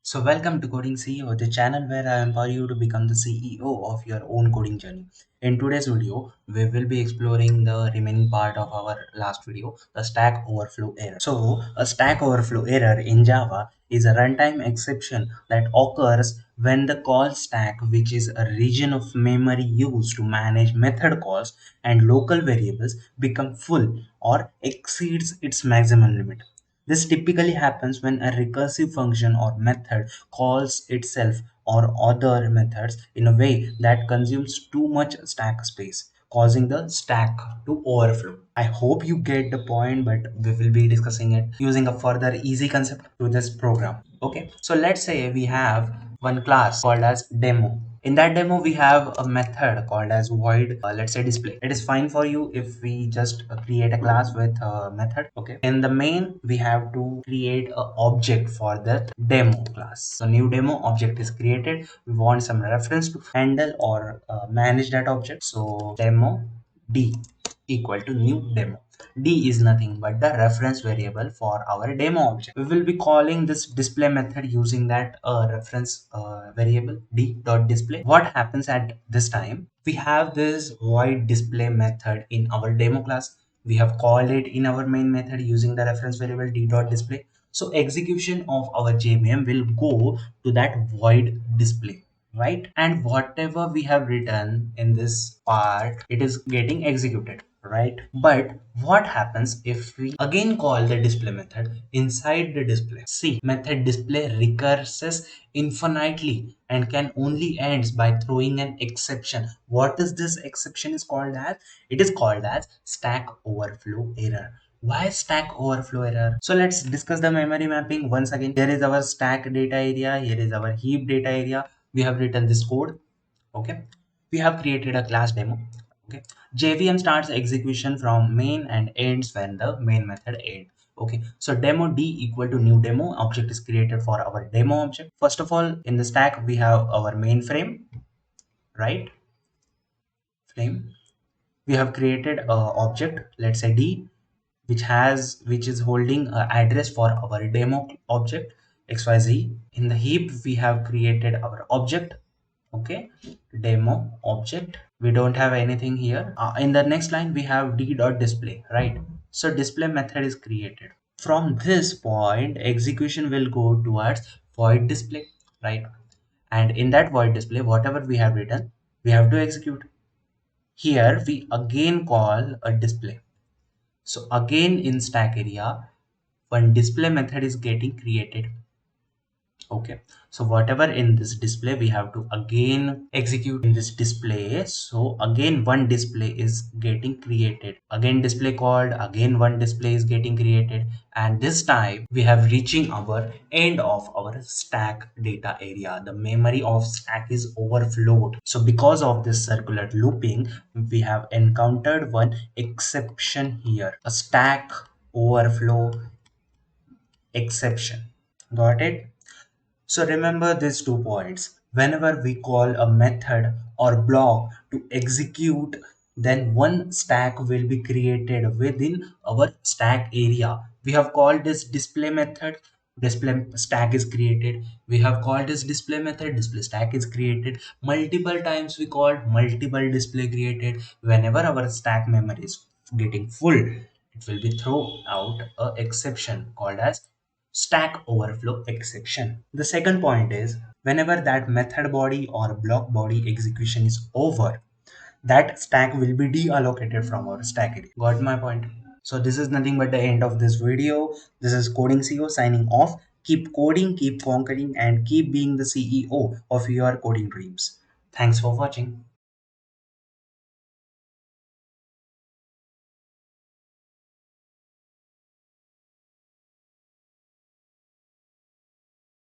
So, welcome to Coding CEO, the channel where I empower you to become the CEO of your own coding journey. In today's video, we will be exploring the remaining part of our last video, the Stack Overflow error. So, a Stack Overflow error in Java is a runtime exception that occurs when the call stack, which is a region of memory used to manage method calls and local variables, become full or exceeds its maximum limit. This typically happens when a recursive function or method calls itself or other methods in a way that consumes too much stack space, causing the stack to overflow. I hope you get the point, but we will be discussing it using a further easy concept to this program. Okay, so let's say we have one class called as demo. In that demo, we have a method called as void, let's say display. It is fine for you if we just create a class with a method. Okay. In the main, we have to create an object for that demo class. So new demo object is created. We want some reference to handle or manage that object. So demo D equal to new demo. D is nothing but the reference variable for our demo object. We will be calling this display method using that reference variable d.display. What happens at this time? We have this void display method in our demo class. We have called it in our main method using the reference variable d.display. So execution of our JVM will go to that void display, right? And whatever we have written in this part, it is getting executed, right? But what happens if we again call the display method inside the display? See, method display recurses infinitely and can only ends by throwing an exception. What is this exception is called as? It is called as stack overflow error. Why stack overflow error? So let's discuss the memory mapping once again. Here is our stack data area, here is our heap data area. We have written this code. Okay, we have created a class demo. Okay, JVM starts execution from main and ends when the main method ends. Okay, so demo D equal to new demo object is created for our demo object. First of all, in the stack we have our main frame, right? Frame. We have created a object, let's say D, which is holding address for our demo object xyz. In the heap we have created our object. Okay, demo object. We don't have anything here. In the next line we have d.display, right? So display method is created. From this point execution will go towards void display, right? And in that void display whatever we have written we have to execute. Here we again call a display. So again in stack area, one display method is getting created. Okay, so whatever in this display we have to again execute in this display. So again one display is getting created, again display called, again one display is getting created, and this time we have reaching our end of our stack data area. The memory of stack is overflowed. So because of this circular looping we have encountered one exception here, a stack overflow exception. Got it? So remember these 2 points. Whenever we call a method or block to execute, then one stack will be created within our stack area. We have called this display method, display stack is created. We have called this display method, display stack is created. Multiple times we called multiple display created. Whenever our stack memory is getting full, it will be throw out a exception called as stack overflow exception. The second point is whenever that method body or block body execution is over, that stack will be deallocated from our stack area. Got my point? So this is nothing but the end of this video. This is Coding CEO signing off. Keep coding, keep conquering, and keep being the CEO of your coding dreams. Thanks for watching.